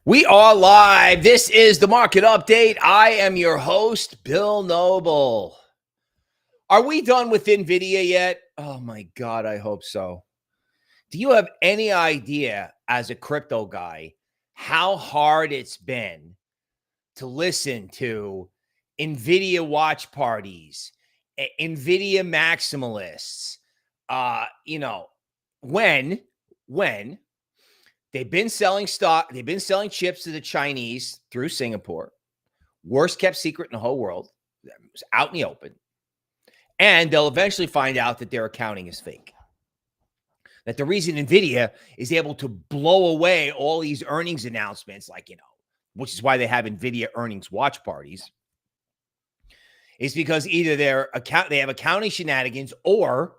We are live. This is the market update. I am your host, Bill Noble. Are we done with NVIDIA yet? Oh my God, I hope so. Do you have any idea, as a crypto guy, how hard it's been to listen to NVIDIA watch parties, NVIDIA maximalists? When they've been selling stock, they've been selling chips to the Chinese through Singapore. Worst kept secret in the whole world. It's out in the open. And they'll eventually find out that their accounting is fake. That the reason NVIDIA is able to blow away all these earnings announcements, which is why they have NVIDIA earnings watch parties, is because either they have accounting shenanigans, or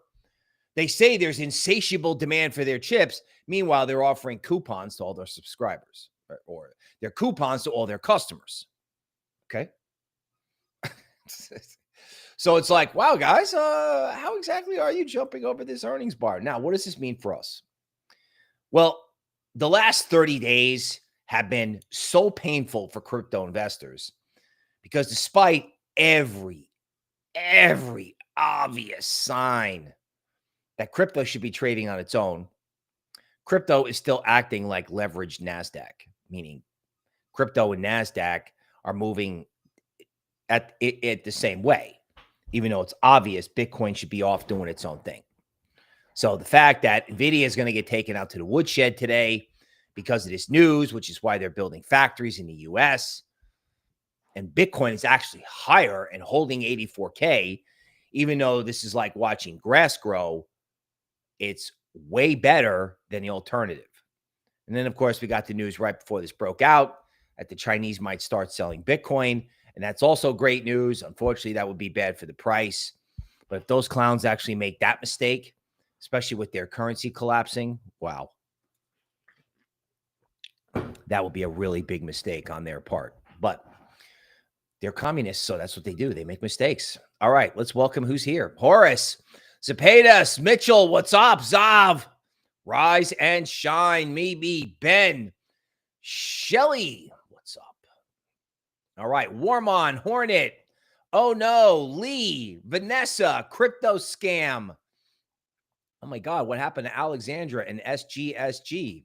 they say there's insatiable demand for their chips. Meanwhile, they're offering coupons to all their subscribers, or their coupons to all their customers. Okay. So it's like, wow, guys, how exactly are you jumping over this earnings bar? Now, what does this mean for us? Well, the last 30 days have been so painful for crypto investors because despite every obvious sign that crypto should be trading on its own, crypto is still acting like leveraged NASDAQ, meaning crypto and NASDAQ are moving at the same way, even though it's obvious Bitcoin should be off doing its own thing. So the fact that NVIDIA is going to get taken out to the woodshed today because of this news, which is why they're building factories in the US, and Bitcoin is actually higher and holding 84K, even though this is like watching grass grow, it's way better than the alternative. And then, of course, we got the news right before this broke out that the Chinese might start selling Bitcoin. And that's also great news. Unfortunately, that would be bad for the price. But if those clowns actually make that mistake, especially with their currency collapsing, wow, that would be a really big mistake on their part. But they're communists, so that's what they do. They make mistakes. All right, let's welcome who's here. Horace, Zepedas, Mitchell, what's up? Zav, Rise and Shine, maybe Ben, Shelly, what's up? All right, Warmon, Hornet, oh no, Lee, Vanessa, Crypto Scam. Oh my God, what happened to Alexandra and SGSG?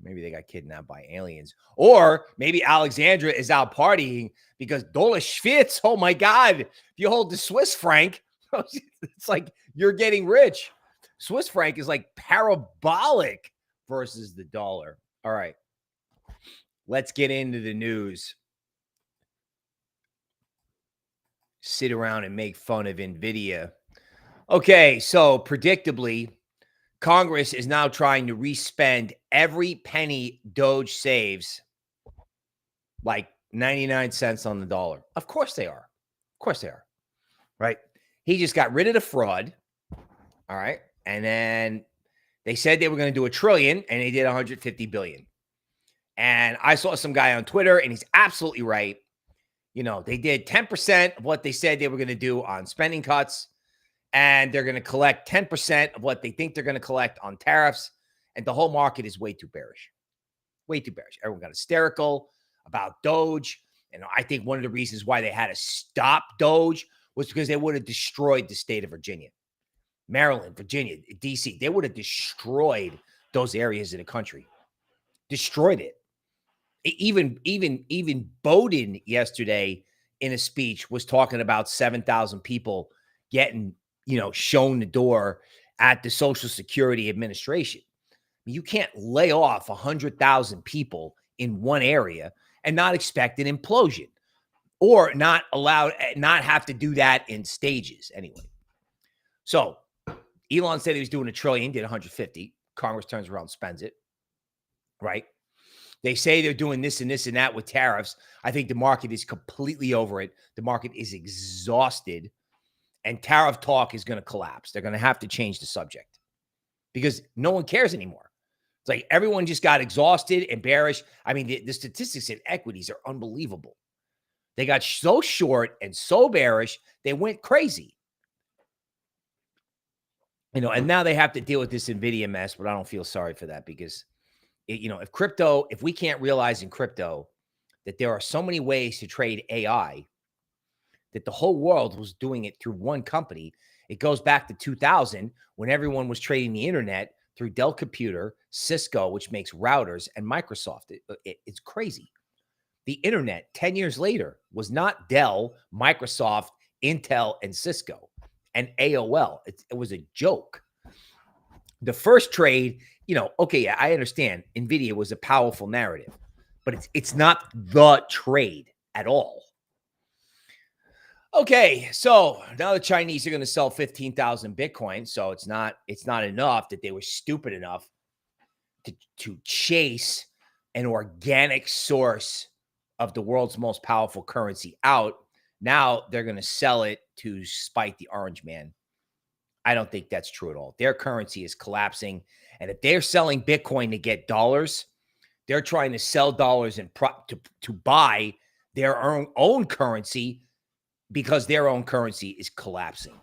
Maybe they got kidnapped by aliens. Or maybe Alexandra is out partying because Dollar Schwitz, oh my God, if you hold the Swiss franc, it's like you're getting rich. Swiss franc is like parabolic versus the dollar. All right, let's get into the news. Sit around and make fun of NVIDIA. Okay, so predictably, Congress is now trying to respend every penny Doge saves, like 99 cents on the dollar. Of course they are. Of course they are. Right? He just got rid of the fraud. All right. And then they said they were going to do $1 trillion, and they did 150 billion. And I saw some guy on Twitter, and he's absolutely right. They did 10% of what they said they were going to do on spending cuts, and they're going to collect 10% of what they think they're going to collect on tariffs. And the whole market is way too bearish. Way too bearish. Everyone got hysterical about Doge. And I think one of the reasons why they had to stop Doge was because they would have destroyed the state of Virginia, Maryland, Virginia, DC. They would have destroyed those areas of the country. Destroyed it. Even Bowden yesterday in a speech was talking about 7,000 people getting, shown the door at the Social Security Administration. You can't lay off 100,000 people in one area and not expect an implosion, or not have to do that in stages anyway. So Elon said he was doing $1 trillion, did 150. Congress turns around, spends it, right? They say they're doing this and this and that with tariffs. I think the market is completely over it. The market is exhausted, and tariff talk is going to collapse. They're going to have to change the subject because no one cares anymore. It's like everyone just got exhausted and bearish. I mean, the statistics in equities are unbelievable. They got so short and so bearish, they went crazy. And now they have to deal with this NVIDIA mess, but I don't feel sorry for that because if we can't realize in crypto that there are so many ways to trade AI, that the whole world was doing it through one company. It goes back to 2000 when everyone was trading the internet through Dell Computer, Cisco, which makes routers, and Microsoft. It's crazy. The internet 10 years later was not Dell, Microsoft, Intel, and Cisco, and AOL. It was a joke. The first trade, okay, yeah, I understand NVIDIA was a powerful narrative, but it's not the trade at all. Okay, so now the Chinese are going to sell 15,000 Bitcoin. So it's not enough that they were stupid enough to chase an organic source of the world's most powerful currency out. Now they're going to sell it to spite the orange man. I don't think that's true at all. Their currency is collapsing. And if they're selling Bitcoin to get dollars, they're trying to sell dollars and to buy their own currency, because their own currency is collapsing.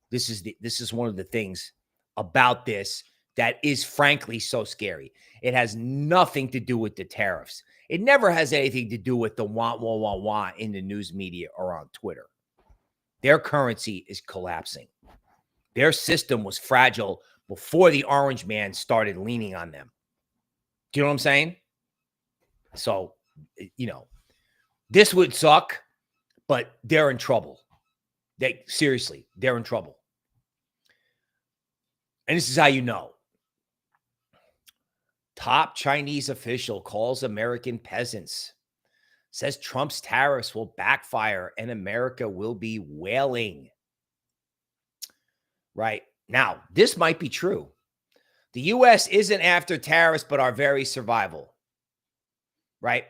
This is one of the things about this that is frankly so scary. It has nothing to do with the tariffs. It never has anything to do with the wah in the news media or on Twitter. Their currency is collapsing. Their system was fragile before the orange man started leaning on them. Do you know what I'm saying? So, this would suck, but they're in trouble. Seriously, they're in trouble. And this is how you know. Top Chinese official calls American peasants. Says Trump's tariffs will backfire and America will be wailing. Right. Now, this might be true. The U.S. isn't after tariffs, but our very survival. Right.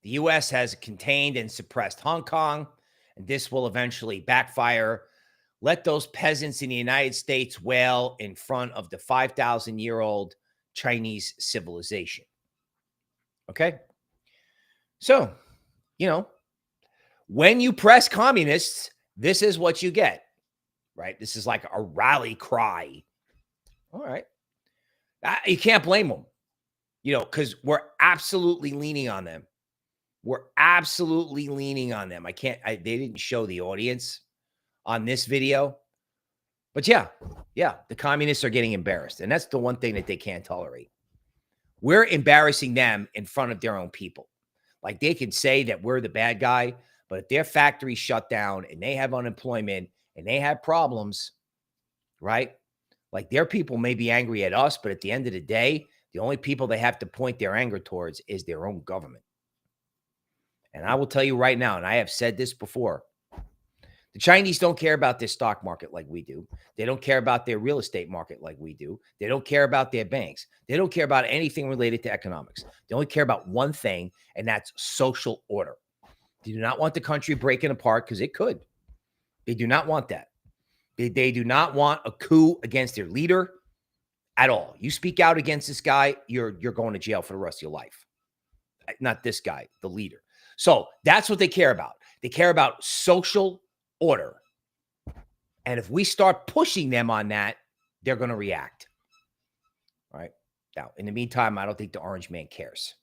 The U.S. has contained and suppressed Hong Kong, and this will eventually backfire. Let those peasants in the United States wail in front of the 5,000-year-old Chinese civilization. Okay? So, when you press communists, this is what you get, right? This is like a rally cry. All right. You can't blame them, because we're absolutely leaning on them. We're absolutely leaning on them. They didn't show the audience on this video, but yeah, the communists are getting embarrassed. And that's the one thing that they can't tolerate. We're embarrassing them in front of their own people. Like, they can say that we're the bad guy, but if their factories shut down and they have unemployment and they have problems, right? Like, their people may be angry at us, but at the end of the day, the only people they have to point their anger towards is their own government. And I will tell you right now, and I have said this before, the Chinese don't care about their stock market like we do. They don't care about their real estate market like we do. They don't care about their banks. They don't care about anything related to economics. They only care about one thing, and that's social order. They do not want the country breaking apart, because it could. They do not want that. They do not want a coup against their leader at all. You speak out against this guy, you're going to jail for the rest of your life. Not this guy, the leader. So that's what they care about. They care about social order. And if we start pushing them on that, they're going to react. All right. Now, in the meantime, I don't think the orange man cares.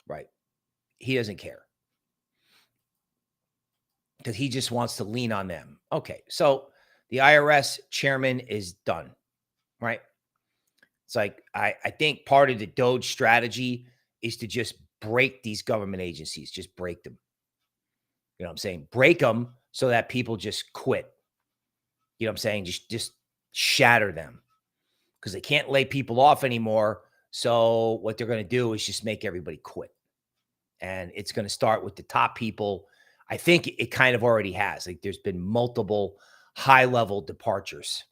Right. He doesn't care, because he just wants to lean on them. Okay. So the IRS chairman is done. Right. It's like, I think part of the Doge strategy is to just break these government agencies, just break them. You know what I'm saying? Break them so that people just quit. You know what I'm saying? Just shatter them, because they can't lay people off anymore. So what they're going to do is just make everybody quit. And it's going to start with the top people. I think it kind of already has. Like, there's been multiple high-level departures.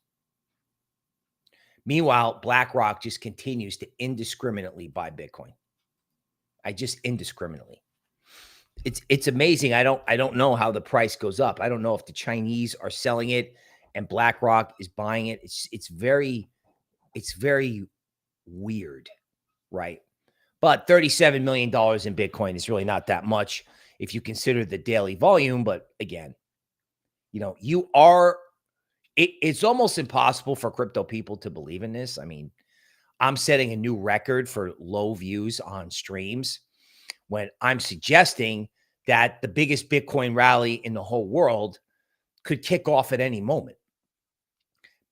Meanwhile, BlackRock just continues to indiscriminately buy Bitcoin. Indiscriminately. It's amazing. I don't know how the price goes up. I don't know if the Chinese are selling it and BlackRock is buying it. It's very weird, right? But $37 million in Bitcoin is really not that much if you consider the daily volume. But again, it's almost impossible for crypto people to believe in this. I mean, I'm setting a new record for low views on streams when I'm suggesting that the biggest Bitcoin rally in the whole world could kick off at any moment.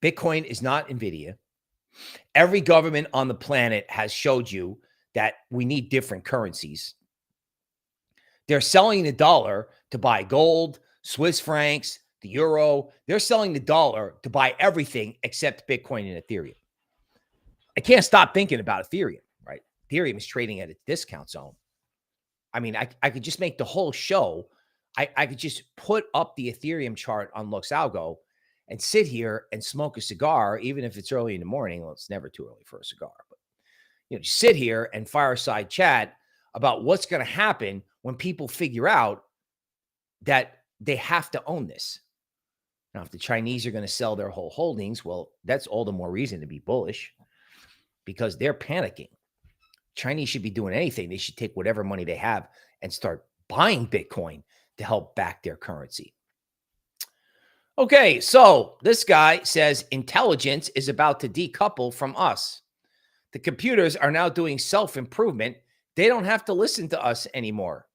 Bitcoin is not NVIDIA. Every government on the planet has showed you that we need different currencies. They're selling the dollar to buy gold, Swiss francs, the euro. They're selling the dollar to buy everything except Bitcoin and Ethereum. I can't stop thinking about Ethereum, right? Ethereum is trading at a discount zone. I mean, I could just make the whole show. I could just put up the Ethereum chart on Luxalgo and sit here and smoke a cigar, even if it's early in the morning. Well, it's never too early for a cigar, but just sit here and fireside chat about what's going to happen when people figure out that they have to own this. Now, if the Chinese are going to sell their whole holdings, well, that's all the more reason to be bullish because they're panicking. Chinese should be doing anything. They should take whatever money they have and start buying Bitcoin to help back their currency. Okay, so this guy says intelligence is about to decouple from us. The computers are now doing self-improvement. They don't have to listen to us anymore,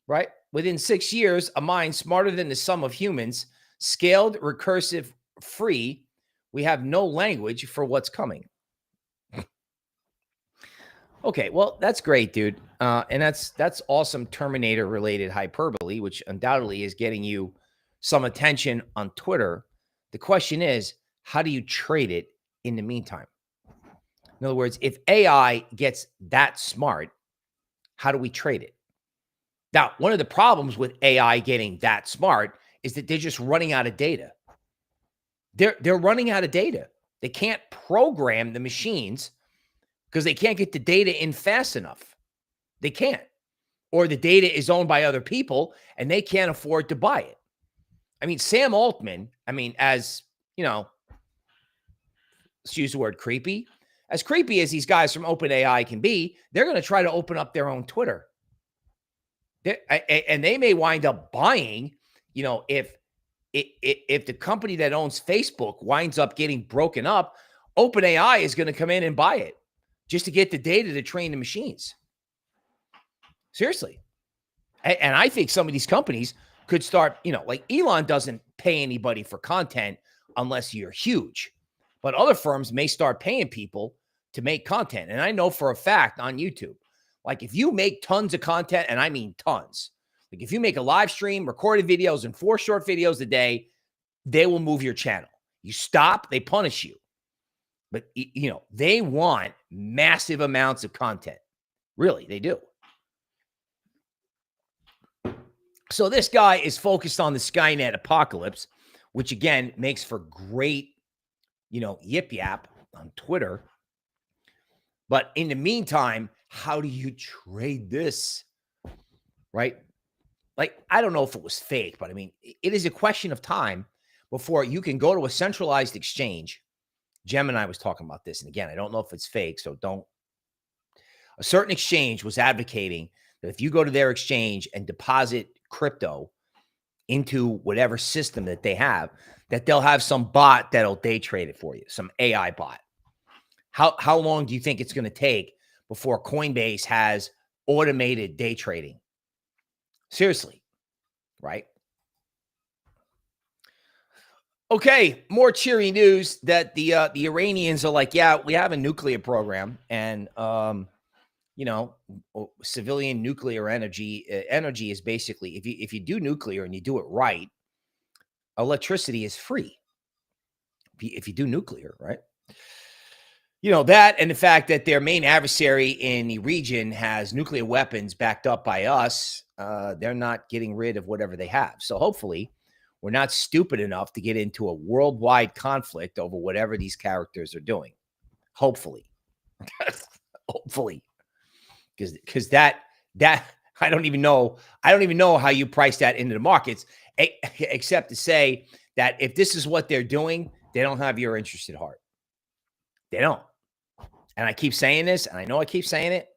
right? Within 6 years, a mind smarter than the sum of humans, scaled, recursive, free. We have no language for what's coming. Okay, well, that's great, dude. And that's awesome Terminator-related hyperbole, which undoubtedly is getting you some attention on Twitter. The question is, how do you trade it in the meantime? In other words, if AI gets that smart, how do we trade it? Now, one of the problems with AI getting that smart is that they're just running out of data. They're running out of data. They can't program the machines because they can't get the data in fast enough. They can't. Or the data is owned by other people and they can't afford to buy it. I mean, Sam Altman, as, let's use the word creepy. As creepy as these guys from OpenAI can be, they're going to try to open up their own Twitter. And they may wind up buying, if the company that owns Facebook winds up getting broken up, OpenAI is going to come in and buy it just to get the data to train the machines. Seriously. And I think some of these companies could start, like Elon doesn't pay anybody for content unless you're huge. But other firms may start paying people to make content. And I know for a fact on YouTube, like if you make tons of content, and I mean tons, like if you make a live stream, recorded videos, and 4 short videos a day, they will move your channel. You stop, they punish you. But, they want massive amounts of content. Really, they do. So this guy is focused on the Skynet apocalypse, which again makes for great, yip yap on Twitter. But in the meantime, how do you trade this? Right? Like, I don't know if it was fake, but it is a question of time before you can go to a centralized exchange. Gemini was talking about this. And again, I don't know if it's fake, so don't. A certain exchange was advocating that if you go to their exchange and deposit crypto into whatever system that they have, that they'll have some bot that'll day trade it for you, some AI bot. How long do you think it's going to take before Coinbase has automated day trading? Seriously, right? Okay, more cheery news that the Iranians are like, yeah, we have a nuclear program, and civilian nuclear energy is basically, if you do nuclear and you do it right, electricity is free. If you do nuclear, right? That and the fact that their main adversary in the region has nuclear weapons backed up by us, they're not getting rid of whatever they have. So hopefully we're not stupid enough to get into a worldwide conflict over whatever these characters are doing. Hopefully. Hopefully. Because that I don't even know how you price that into the markets, except to say that if this is what they're doing, they don't have your interest at heart. They don't. And I keep saying this, and I know I keep saying it.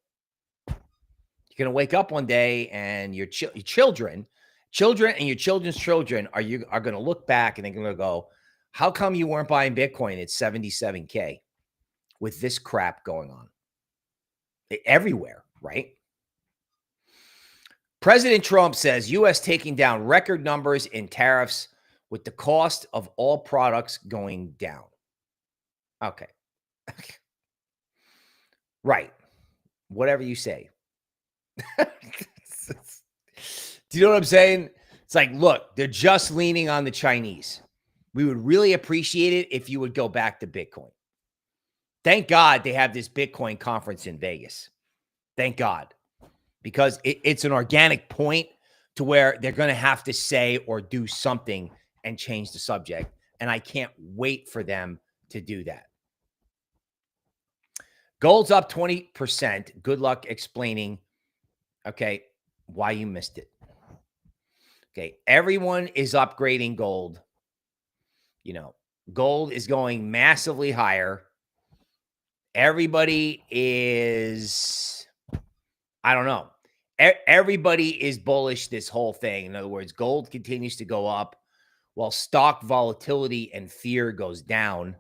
You're going to wake up one day and your children and your children's children are going to look back and they're going to go, how come you weren't buying Bitcoin at 77K? with this crap going on everywhere, right? President Trump says U.S. taking down record numbers in tariffs with the cost of all products going down. Okay. Right. Whatever you say. Do you know what I'm saying? It's like, look, they're just leaning on the Chinese. We would really appreciate it if you would go back to Bitcoin. Thank God they have this Bitcoin conference in Vegas. Thank God. Because it's an organic point to where they're going to have to say or do something and change the subject. And I can't wait for them to do that. Gold's up 20%. Good luck explaining, okay, why you missed it. Okay, everyone is upgrading gold. You know, gold is going massively higher. Everybody is, I don't know. Everybody is bullish this whole thing. In other words, gold continues to go up while stock volatility and fear goes down.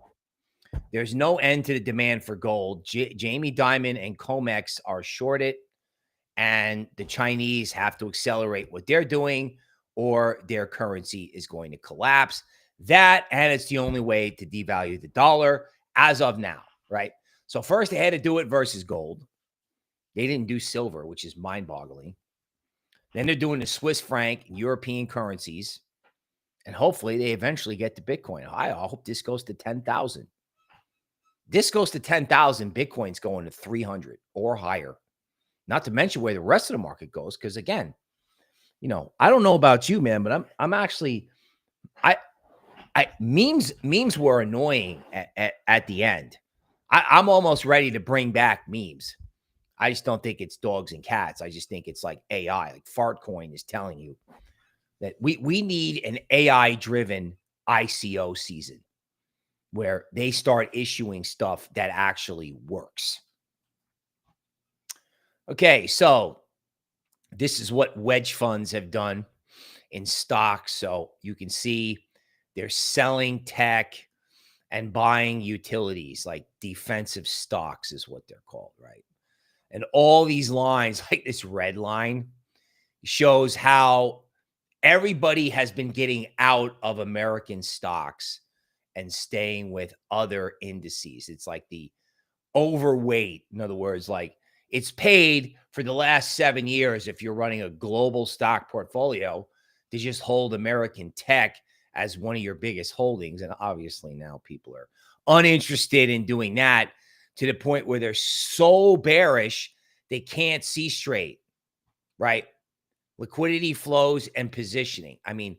There's no end to the demand for gold. Jamie Dimon and COMEX are shorted, and the Chinese have to accelerate what they're doing or their currency is going to collapse. That, and it's the only way to devalue the dollar as of now, right? So first they had to do it versus gold. They didn't do silver, which is mind-boggling. Then they're doing the Swiss franc and European currencies. And hopefully they eventually get to Bitcoin. I hope this goes to 10,000. This goes to 10,000. Bitcoin's going to 300 or higher. Not to mention where the rest of the market goes. Because again, you know, I don't know about you, man, but I'm actually, memes were annoying at the end. I'm almost ready to bring back memes. I just don't think it's dogs and cats. I just think it's like AI, like Fartcoin is telling you that we need an AI-driven ICO season where they start issuing stuff that actually works. Okay, so this is what wedge funds have done in stocks. So you can see they're selling tech and buying utilities, like defensive stocks is what they're called, right? And all these lines, like this red line, shows how everybody has been getting out of American stocks and staying with other indices. It's like the overweight. In other words, like it's paid for the last 7 years if you're running a global stock portfolio to just hold American tech as one of your biggest holdings. And obviously now people are uninterested in doing that to the point where they're so bearish they can't see straight, right? Liquidity flows and positioning. I mean,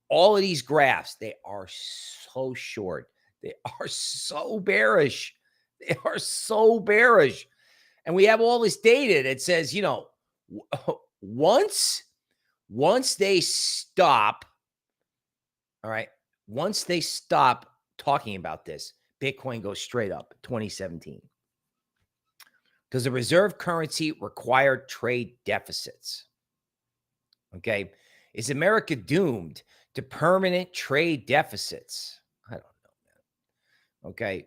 all of these graphs, they are so short. They are so bearish. They are so bearish. And we have all this data that says, you know, once they stop, all right, once they stop talking about this, Bitcoin goes straight up 2017. Does the reserve currency require trade deficits? Okay. Is America doomed to permanent trade deficits? I don't know, man. Okay.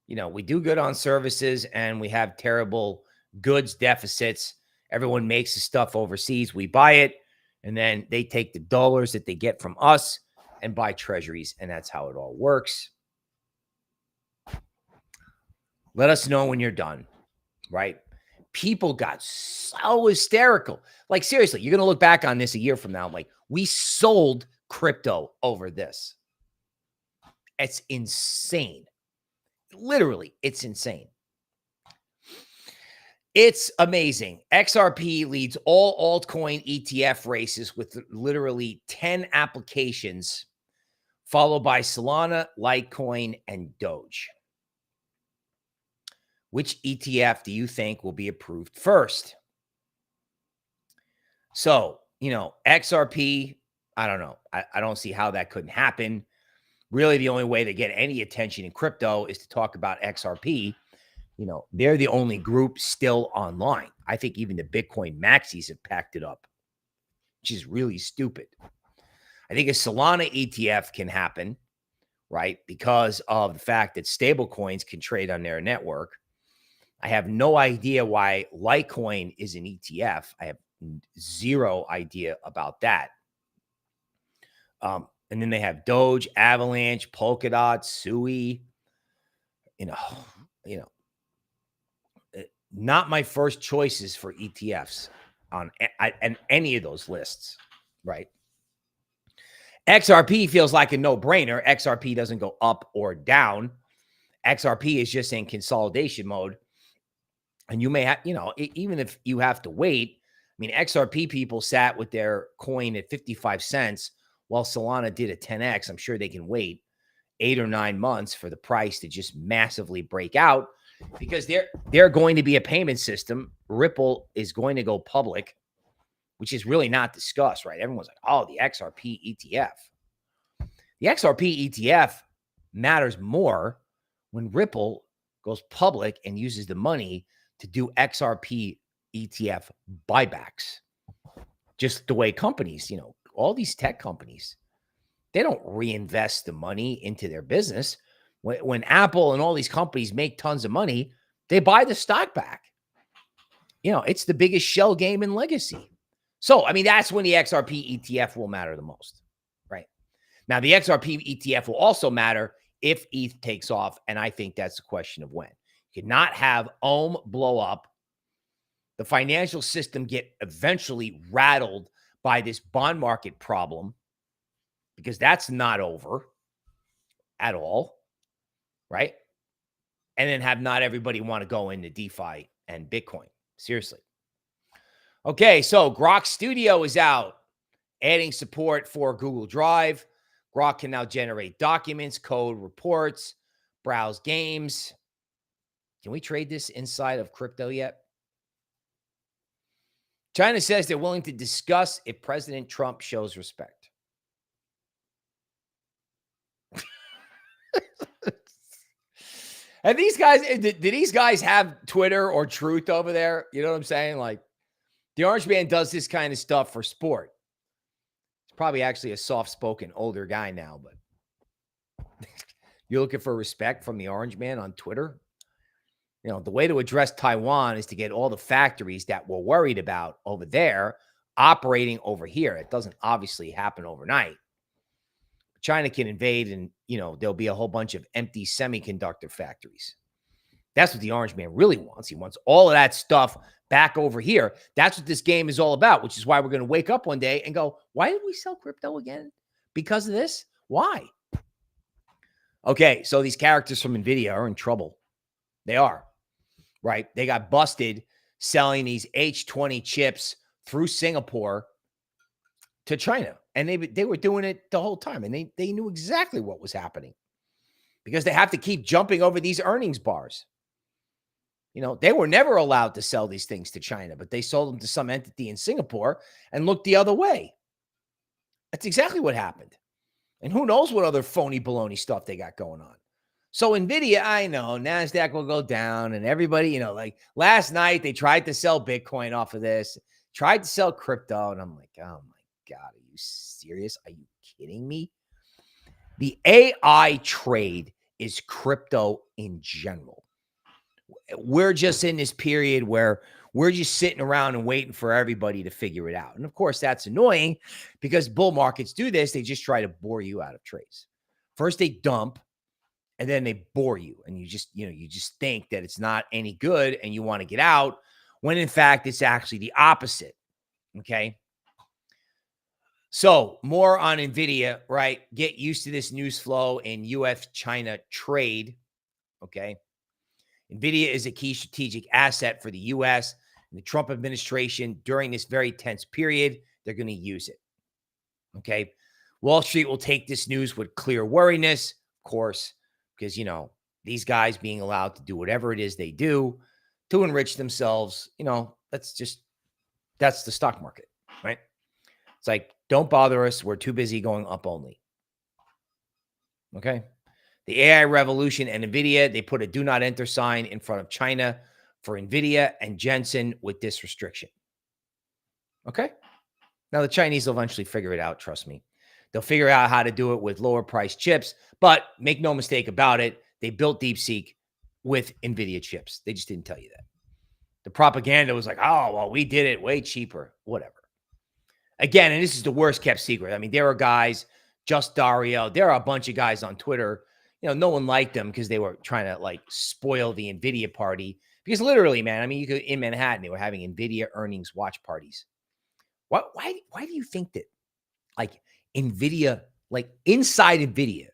You know, we do good on services and we have terrible goods deficits. Everyone makes the stuff overseas. We buy it and then they take the dollars that they get from us and buy treasuries. And that's how it all works. Let us know when you're done, right? People got so hysterical. Like, seriously, you're going to look back on this a year from now. Like, we sold crypto over this. It's insane. Literally, it's insane. It's amazing. XRP leads all altcoin ETF races with literally 10 applications, followed by Solana, Litecoin, and Doge. Which ETF do you think will be approved first? So, you know, XRP, I don't know. I don't see how that couldn't happen. Really, the only way to get any attention in crypto is to talk about XRP. You know, they're the only group still online. I think even the Bitcoin maxis have packed it up, which is really stupid. I think a Solana ETF can happen, right? Because of the fact that stable coins can trade on their network. I have no idea why Litecoin is an ETF. I have zero idea about that. And then they have Doge, Avalanche, Polkadot, Sui. You know, you know, not my first choices for ETFs on any of those lists, right? XRP feels like a no-brainer. XRP doesn't go up or down. XRP is just in consolidation mode. And you may have, even if you have to wait, I mean, XRP people sat with their coin at 55 cents while Solana did a 10x. I'm sure they can wait 8 or 9 months for the price to just massively break out, because they're going to be a payment system. Ripple is going to go public, which is really not discussed, right? Everyone's like, oh, the XRP ETF. The XRP ETF matters more when Ripple goes public and uses the money to do XRP ETF buybacks. Just the way companies, all these tech companies, they don't reinvest the money into their business. When Apple and all these companies make tons of money, they buy the stock back. It's the biggest shell game in legacy. So, I mean, that's when the XRP ETF will matter the most, right? Now, the XRP ETF will also matter if ETH takes off, and I think that's the question of when. You cannot have Ohm blow up, the financial system get eventually rattled by this bond market problem, because that's not over at all, right? And then have not everybody want to go into DeFi and Bitcoin. Seriously. Okay, so Grok Studio is out, adding support for Google Drive. Grok can now generate documents, code, reports, browse games. Can we trade this inside of crypto yet? China says they're willing to discuss if President Trump shows respect. And these guys, do these guys have Twitter or Truth over there? You know what I'm saying? Like, the Orange Man does this kind of stuff for sport. He's probably actually a soft-spoken older guy now, but you're looking for respect from the Orange Man on Twitter? The way to address Taiwan is to get all the factories that we're worried about over there operating over here. It doesn't obviously happen overnight. China can invade, and, there'll be a whole bunch of empty semiconductor factories. That's what the Orange Man really wants. He wants all of that stuff back over here. That's what this game is all about, which is why we're going to wake up one day and go, why did we sell crypto again? Because of this? Why? Okay, so these characters from NVIDIA are in trouble. They are, right? They got busted selling these H20 chips through Singapore to China. And they were doing it the whole time. And they knew exactly what was happening, because they have to keep jumping over these earnings bars. They were never allowed to sell these things to China, but they sold them to some entity in Singapore and looked the other way. That's exactly what happened. And who knows what other phony baloney stuff they got going on. So NVIDIA, I know, NASDAQ will go down, and everybody, like last night, they tried to sell Bitcoin off of this, tried to sell crypto, and I'm like, oh my God, are you serious? Are you kidding me? The AI trade is crypto in general. We're just in this period where we're just sitting around and waiting for everybody to figure it out. And of course, that's annoying, because bull markets do this. They just try to bore you out of trades. First, they dump, and then they bore you. And you just think that it's not any good and you want to get out, when in fact, it's actually the opposite. Okay. So more on NVIDIA, right? Get used to this news flow in US-China trade. Okay. NVIDIA is a key strategic asset for the U.S. and the Trump administration during this very tense period. They're going to use it. Okay. Wall Street will take this news with clear wariness, of course, because, these guys being allowed to do whatever it is they do to enrich themselves, that's the stock market, right? It's like, don't bother us. We're too busy going up only. Okay. The AI revolution and NVIDIA, they put a do not enter sign in front of China for NVIDIA and Jensen with this restriction. Okay. Now the Chinese will eventually figure it out. Trust me. They'll figure out how to do it with lower priced chips, but make no mistake about it, they built DeepSeek with NVIDIA chips. They just didn't tell you that. The propaganda was like, oh, well, we did it way cheaper, whatever. Again, and this is the worst kept secret. I mean, there are guys, Just Dario, there are a bunch of guys on Twitter. No one liked them because they were trying to like spoil the NVIDIA party. Because literally, man, I mean, you could in Manhattan, they were having NVIDIA earnings watch parties. Why do you think that like NVIDIA, like inside NVIDIA,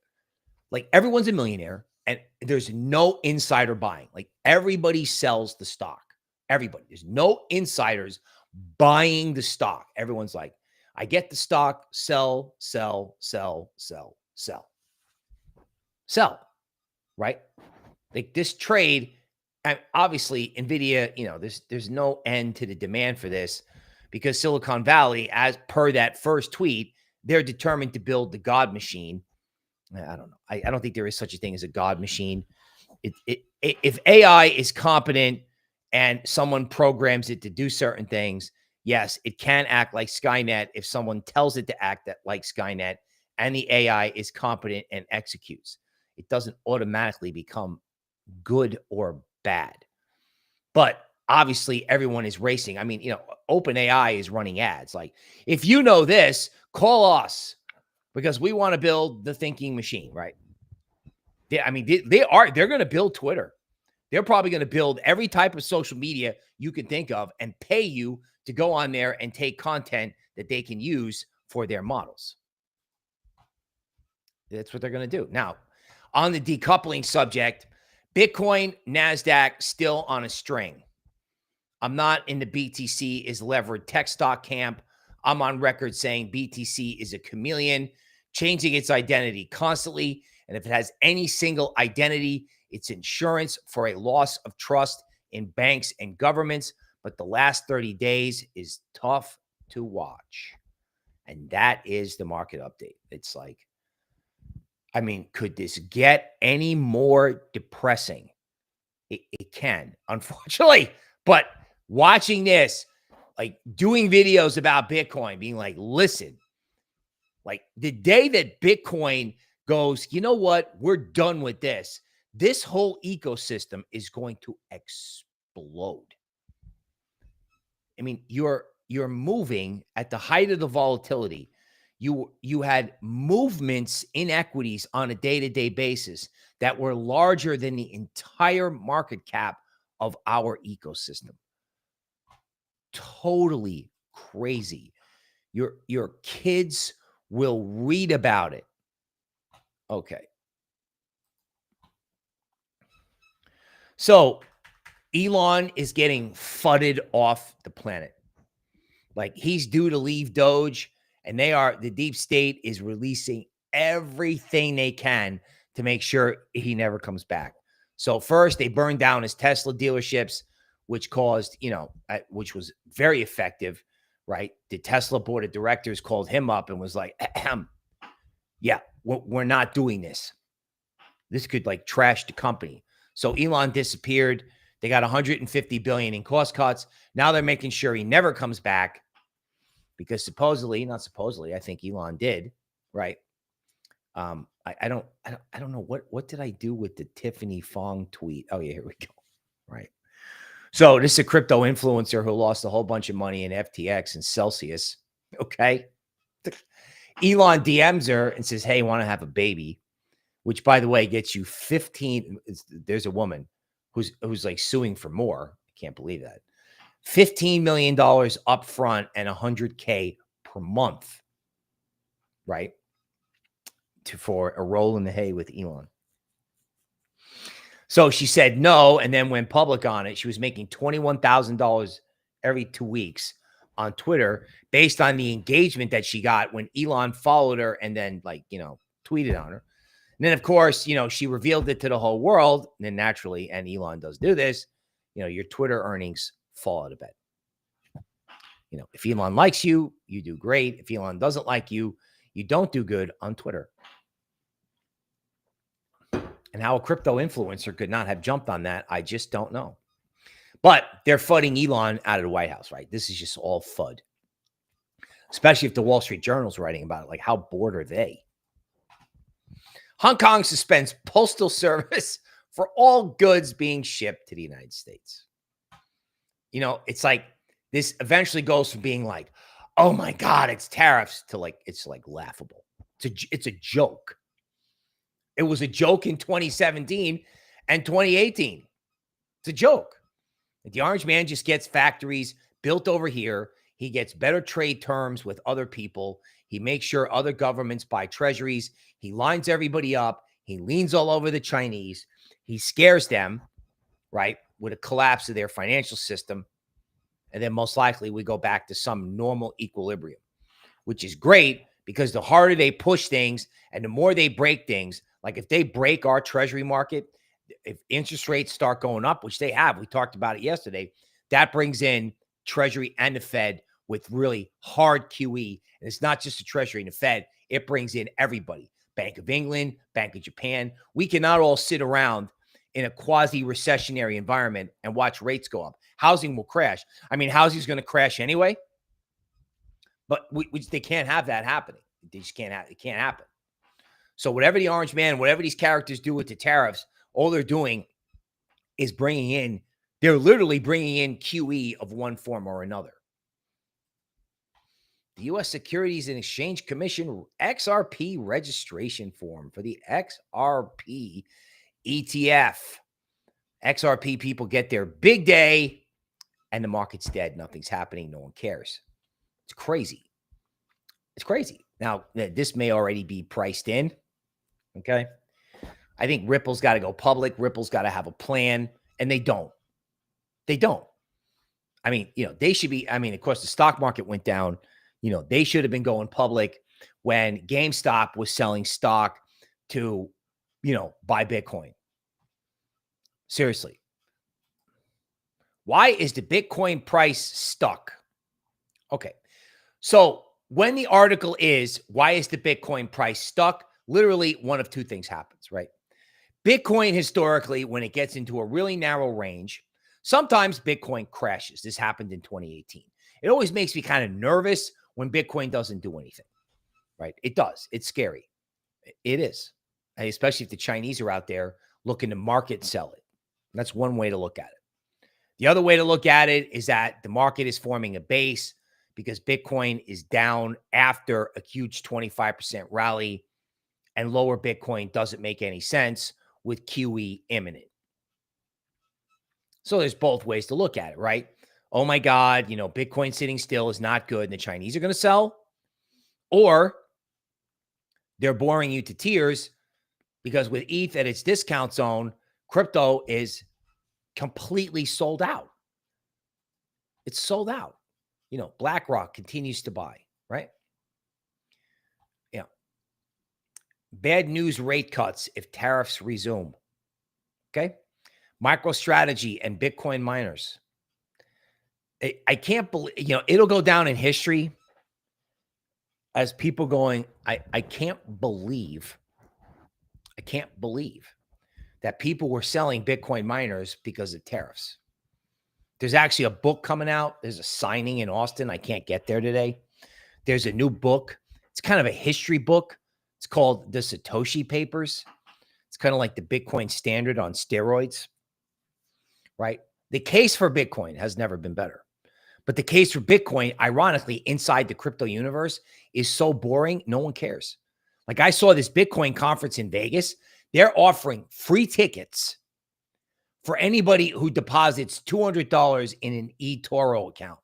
like everyone's a millionaire and there's no insider buying. Like everybody sells the stock. Everybody. There's no insiders buying the stock. Everyone's like, I get the stock, sell, sell, sell, sell, sell. Sell, right? Like this trade, and obviously NVIDIA, there's no end to the demand for this because Silicon Valley, as per that first tweet, they're determined to build the God machine. I don't know. I don't think there is such a thing as a God machine. If AI is competent and someone programs it to do certain things, yes, it can act like Skynet if someone tells it to act like Skynet and the AI is competent and executes. It doesn't automatically become good or bad. But obviously, everyone is racing. I mean, OpenAI is running ads. Like, if you know this, call us because we want to build the thinking machine, right? They're going to build Twitter. They're probably going to build every type of social media you can think of and pay you to go on there and take content that they can use for their models. That's what they're going to do. Now, on the decoupling subject, Bitcoin, NASDAQ still on a string. I'm not in the BTC is levered tech stock camp. I'm on record saying BTC is a chameleon, changing its identity constantly. And if it has any single identity, it's insurance for a loss of trust in banks and governments. But the last 30 days is tough to watch. And that is the market update. It's like, I mean, could this get any more depressing? It can, unfortunately. But watching this, like doing videos about Bitcoin, being like, listen, like the day that Bitcoin goes, you know what? We're done with this. This whole ecosystem is going to explode. I mean, you're moving at the height of the volatility. You had movements in equities on a day-to-day basis that were larger than the entire market cap of our ecosystem. Totally crazy. Your kids will read about it. Okay. So Elon is getting fudded off the planet. Like he's due to leave Doge, and the deep state is releasing everything they can to make sure he never comes back. So first they burned down his Tesla dealerships, which caused, which was very effective, right? The Tesla board of directors called him up and was like, yeah, we're not doing this. This could like trash the company. So Elon disappeared. They got 150 billion in cost cuts. Now they're making sure he never comes back because not supposedly, I think Elon did, right? I don't know what did I do with the Tiffany Fong tweet? Oh yeah, here we go. Right. So this is a crypto influencer who lost a whole bunch of money in FTX and Celsius. Okay. Elon DMs her and says, hey, want to have a baby, which by the way, gets you 15. There's a woman who's like suing for more. I can't believe that. $15 million up front and $100K per month, right? For a roll in the hay with Elon. So she said no, and then went public on it. She was making $21,000 every 2 weeks on Twitter based on the engagement that she got when Elon followed her and then tweeted on her. And then, of course, she revealed it to the whole world. And then naturally, and Elon does do this, your Twitter earnings fall out of bed. If Elon likes you, you do great. If Elon doesn't like you, you don't do good on Twitter. And how a crypto influencer could not have jumped on that, I just don't know. But they're fudding Elon out of the White House, right? This is just all FUD. especially if the Wall Street Journal's writing about it. Like, how bored are they? Hong Kong suspends postal service for all goods being shipped to the United States. You know, it's like this eventually goes from being like, oh my God, it's tariffs, to like, it's like laughable. It's a joke. It was a joke in 2017 and 2018. It's a joke. The orange man just gets factories built over here. He gets better trade terms with other people. He makes sure other governments buy treasuries. He lines everybody up. He leans all over the Chinese. He scares them, right, with a collapse of their financial system. And then most likely we go back to some normal equilibrium, which is great because the harder they push things and the more they break things, like if they break our treasury market, if interest rates start going up, which they have, we talked about it yesterday, that brings in Treasury and the Fed with really hard QE. And it's not just the Treasury and the Fed. It brings in everybody. Bank of England, Bank of Japan. We cannot all sit around in a quasi-recessionary environment and watch rates go up. Housing will crash. I mean, housing is going to crash anyway, but they can't have that happening. They just can't have it. Can't happen. So whatever the orange man, whatever these characters do with the tariffs, all they're doing is they're literally bringing in QE of one form or another. The U.S. Securities and Exchange Commission XRP registration form for the XRP ETF. XRP people get their big day and the market's dead. Nothing's happening. No one cares. It's crazy. It's crazy. Now, this may already be priced in. Okay. I think Ripple's got to go public. Ripple's got to have a plan, and they don't. They don't. I mean, they should be. I mean, of course, the stock market went down. They should have been going public when GameStop was selling stock to, buy Bitcoin. Seriously. Why is the Bitcoin price stuck? Okay. So when the article is, why is the Bitcoin price stuck? Literally one of two things happens, right? Bitcoin historically, when it gets into a really narrow range, sometimes Bitcoin crashes. This happened in 2018. It always makes me kind of nervous when Bitcoin doesn't do anything, right? It does. It's scary. It is, and especially if the Chinese are out there looking to market sell it. That's one way to look at it. The other way to look at it is that the market is forming a base because Bitcoin is down after a huge 25% rally, and lower Bitcoin doesn't make any sense with QE imminent. So there's both ways to look at it, right? Oh my God, Bitcoin sitting still is not good and the Chinese are going to sell. Or they're boring you to tears because with ETH at its discount zone, crypto is completely sold out. It's sold out. BlackRock continues to buy, right? Yeah. Bad news rate cuts if tariffs resume. Okay. MicroStrategy and Bitcoin miners. I can't believe, it'll go down in history as people going, I can't believe that people were selling Bitcoin miners because of tariffs. There's actually a book coming out. There's a signing in Austin. I can't get there today. There's a new book. It's kind of a history book. It's called The Satoshi Papers. It's kind of like the Bitcoin standard on steroids, right? The case for Bitcoin has never been better. But the case for Bitcoin, ironically, inside the crypto universe is so boring, no one cares. Like I saw this Bitcoin conference in Vegas. They're offering free tickets for anybody who deposits $200 in an eToro account.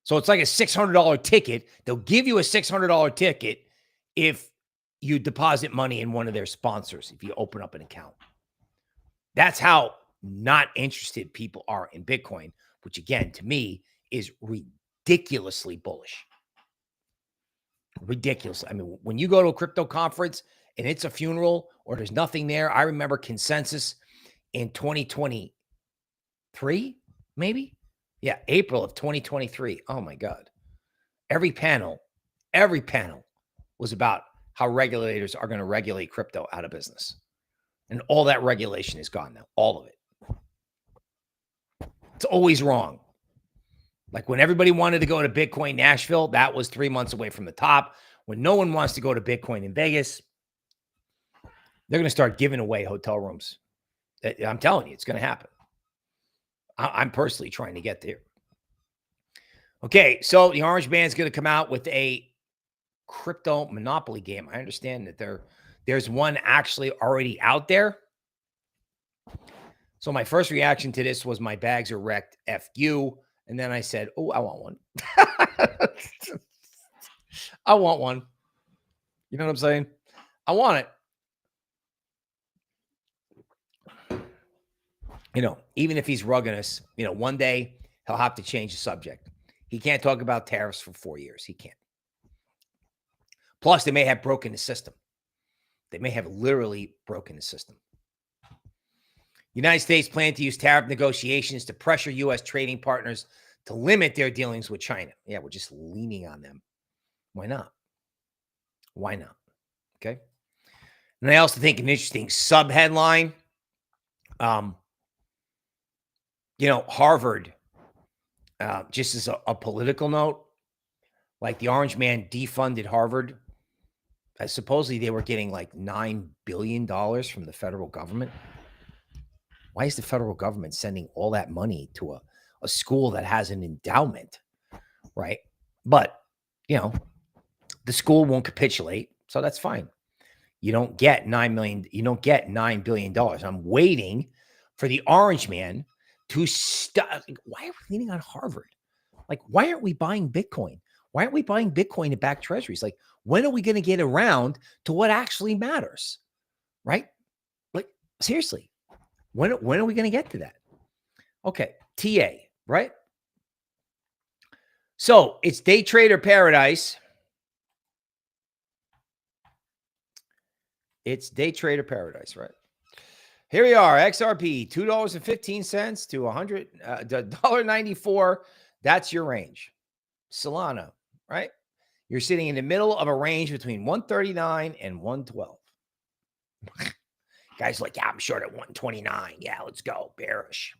So it's like a $600 ticket. They'll give you a $600 ticket if you deposit money in one of their sponsors, if you open up an account. That's how not interested people are in Bitcoin, which again, to me, is ridiculously bullish. Ridiculous. I mean, when you go to a crypto conference and it's a funeral or there's nothing there, I remember Consensus in 2023, maybe? Yeah, April of 2023. Oh my God. Every panel was about how regulators are going to regulate crypto out of business. And all that regulation is gone now. All of it. It's always wrong. Like when everybody wanted to go to Bitcoin Nashville, that was 3 months away from the top. When no one wants to go to Bitcoin in Vegas, they're going to start giving away hotel rooms. I'm telling you, it's going to happen. I'm personally trying to get there. Okay, so the Orange Man's going to come out with a crypto monopoly game. I understand that there's one actually already out there. So my first reaction to this was my bags are wrecked, F you. And then I said, oh, I want one. I want one. You know what I'm saying? I want it. You know, even if he's rugging us, you know, one day he'll have to change the subject. He can't talk about tariffs for 4 years. He can't. Plus, they may have broken the system. They may have literally broken the system. United States plan to use tariff negotiations to pressure U.S. trading partners to limit their dealings with China. Yeah, we're just leaning on them. Why not? Why not? Okay. And I also think an interesting sub-headline, you know, Harvard, just as a political note, like the Orange Man defunded Harvard. Supposedly they were getting like $9 billion from the federal government. Why is the federal government sending all that money to a school that has an endowment, right? But, you know, the school won't capitulate, so that's fine. You don't get $9 billion. I'm waiting for the Orange Man to stop. Why are we leaning on Harvard? Like, why aren't we buying Bitcoin? Why aren't we buying Bitcoin to back treasuries? Like, when are we going to get around to what actually matters? Right? Like, seriously, when are we going to get to that? Okay, TA, right? So it's day trader paradise. It's day trader paradise, right? Here we are, XRP, $2.15 to $100.94. That's your range. Solana, right? You're sitting in the middle of a range between 139 and 112. Guys like, yeah, I'm short at 129. Yeah, let's go. Bearish.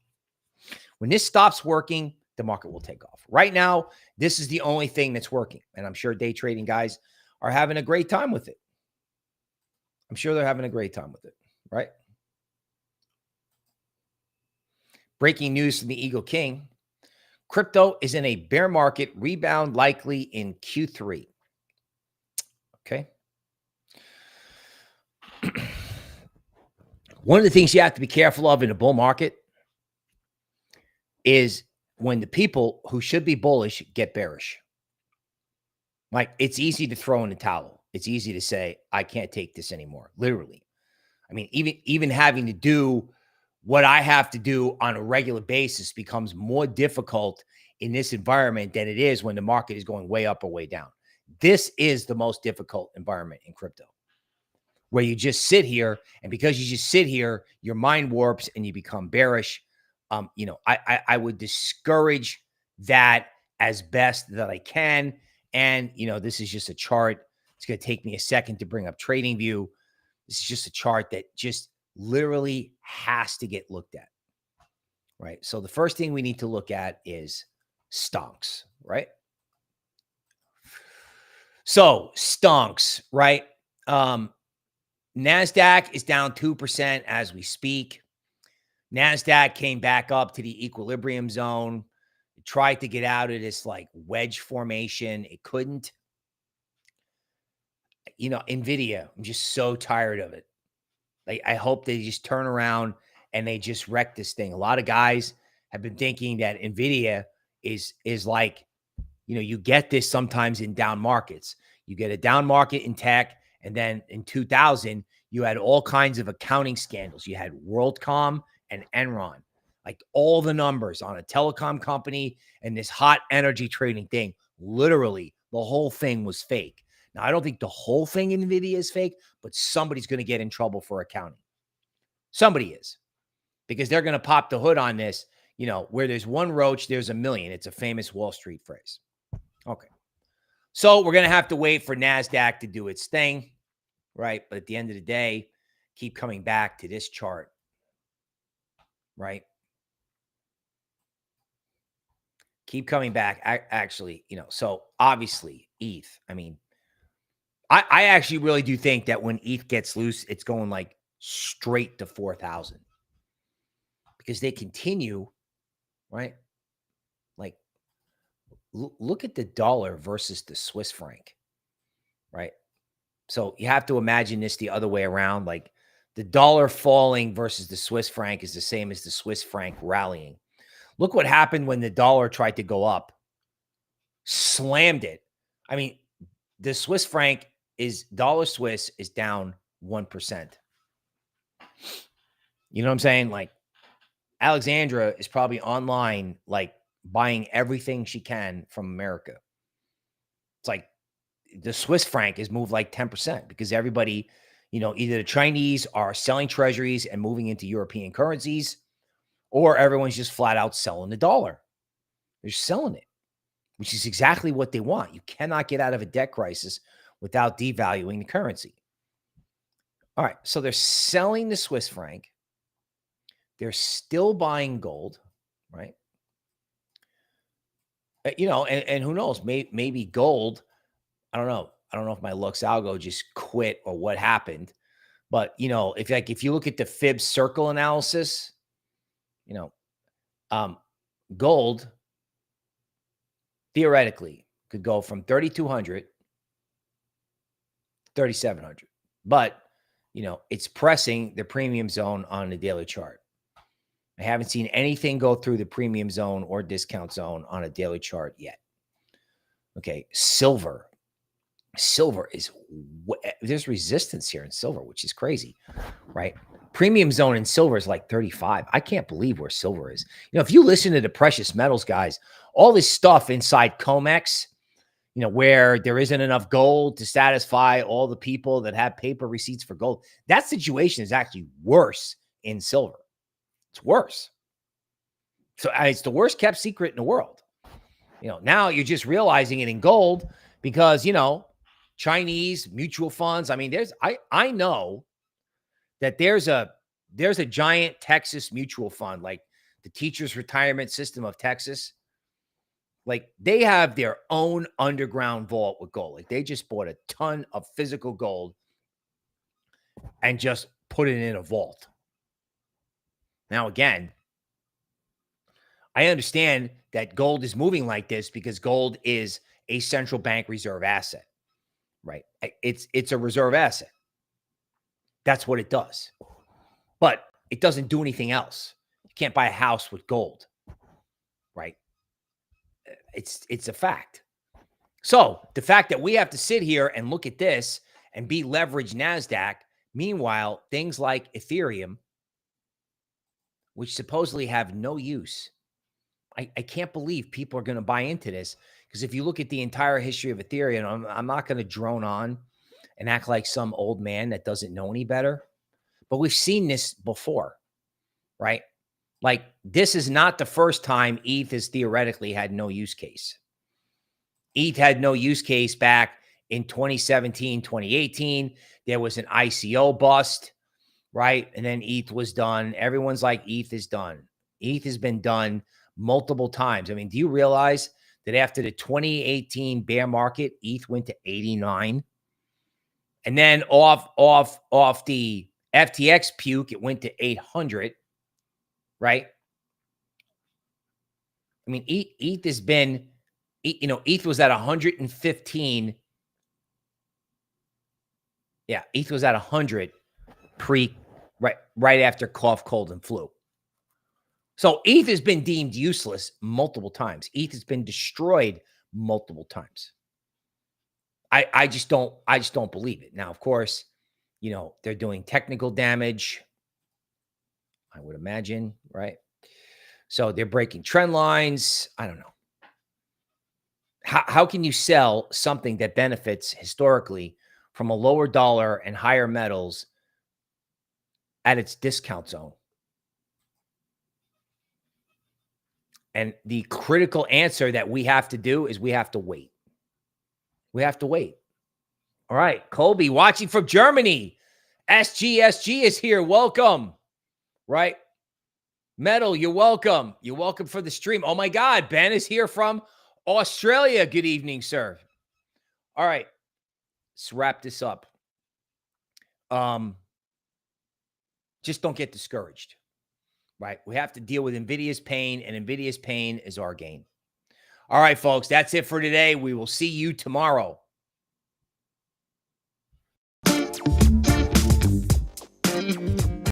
When this stops working, the market will take off. Right now, this is the only thing that's working. And I'm sure day trading guys are having a great time with it. I'm sure they're having a great time with it, right? Breaking news from the Eagle King. Crypto is in a bear market, rebound likely in Q3. Okay. One of the things you have to be careful of in a bull market is when the people who should be bullish get bearish. Like, it's easy to throw in the towel. It's easy to say, I can't take this anymore. Literally. I mean, even having to do what I have to do on a regular basis becomes more difficult in this environment than it is when the market is going way up or way down. This is the most difficult environment in crypto, where you just sit here, and because you just sit here, your mind warps and you become bearish. You know, I would discourage that as best that I can. And, you know, this is just a chart. It's going to take me a second to bring up TradingView. This is just a chart that just literally has to get looked at, right? So the first thing we need to look at is stonks, right? So stonks, right? NASDAQ is down 2% as we speak. NASDAQ came back up to the equilibrium zone. It tried to get out of this like wedge formation. It couldn't. You know, NVIDIA, I'm just so tired of it. Like, I hope they just turn around and they just wreck this thing. A lot of guys have been thinking that NVIDIA is like, you know, you get this sometimes in down markets. You get a down market in tech, and then in 2000, you had all kinds of accounting scandals. You had WorldCom and Enron, like all the numbers on a telecom company and this hot energy trading thing. Literally, the whole thing was fake. Now, I don't think the whole thing in NVIDIA is fake, but somebody's going to get in trouble for accounting. Somebody is, because they're going to pop the hood on this. You know, where there's one roach, there's a million. It's a famous Wall Street phrase. Okay. So we're going to have to wait for NASDAQ to do its thing, right? But at the end of the day, keep coming back to this chart, right? keep coming back. Actually, so obviously ETH. I mean, I actually really do think that when ETH gets loose, it's going like straight to 4,000 because they continue, right? Like, look at the dollar versus the Swiss franc, right? So you have to imagine this the other way around. Like the dollar falling versus the Swiss franc is the same as the Swiss franc rallying. Look what happened when the dollar tried to go up, slammed it. I mean, the Swiss franc dollar Swiss is down 1%. You know what I'm saying? Like Alexandra is probably online, like buying everything she can from America. It's like the Swiss franc has moved like 10% because everybody, either the Chinese are selling treasuries and moving into European currencies, or everyone's just flat out selling the dollar. They're selling it, which is exactly what they want. You cannot get out of a debt crisis without devaluing the currency. All right, so they're selling the Swiss franc. They're still buying gold, right? And who knows? Maybe gold. I don't know. I don't know if my Lux algo just quit or what happened. But if you look at the fib circle analysis, gold theoretically could go from 3,200 to 3,700. But it's pressing the premium zone on the daily chart. I haven't seen anything go through the premium zone or discount zone on a daily chart yet. Okay, silver is, there's resistance here in silver, which is crazy, right? Premium zone in silver is like 35. I can't believe where silver is. If you listen to the precious metals guys, all this stuff inside COMEX, where there isn't enough gold to satisfy all the people that have paper receipts for gold, that situation is actually worse in silver. It's worse. So it's the worst kept secret in the world. Now you're just realizing it in gold because, Chinese mutual funds. I mean, I know that there's a giant Texas mutual fund, like the Teachers Retirement System of Texas. Like they have their own underground vault with gold. Like they just bought a ton of physical gold and just put it in a vault. Now, again, I understand that gold is moving like this because gold is a central bank reserve asset, right? It's a reserve asset. That's what it does. But it doesn't do anything else. You can't buy a house with gold, right? It's a fact. So the fact that we have to sit here and look at this and be leveraged NASDAQ, meanwhile, things like Ethereum, which supposedly have no use, I can't believe people are going to buy into this because if you look at the entire history of Ethereum, I'm not going to drone on and act like some old man that doesn't know any better, but we've seen this before, right? Like this is not the first time ETH has theoretically had no use case. ETH had no use case back in 2017, 2018. There was an ICO bust, right? And then ETH was done. Everyone's like, ETH is done. ETH has been done multiple times. I mean, do you realize that after the 2018 bear market, ETH went to 89? And then off the FTX puke, it went to 800, right? I mean, ETH has been, ETH was at 115. Yeah, ETH was at 100 right after cough, cold, and flu. So ETH has been deemed useless multiple times. ETH has been destroyed multiple times. I just don't believe it. Now, of course, they're doing technical damage, I would imagine, right? So they're breaking trend lines. I don't know. How can you sell something that benefits historically from a lower dollar and higher metals at its discount zone? And the critical answer that we have to do is we have to wait. We have to wait. All right, Colby watching from Germany. SGSG is here. Welcome. Right? Metal, you're welcome. You're welcome for the stream. Oh my God, Ben is here from Australia. Good evening, sir. All right, let's wrap this up. Just don't get discouraged, right? We have to deal with NVIDIA's pain, and NVIDIA's pain is our gain. All right, folks, that's it for today. We will see you tomorrow.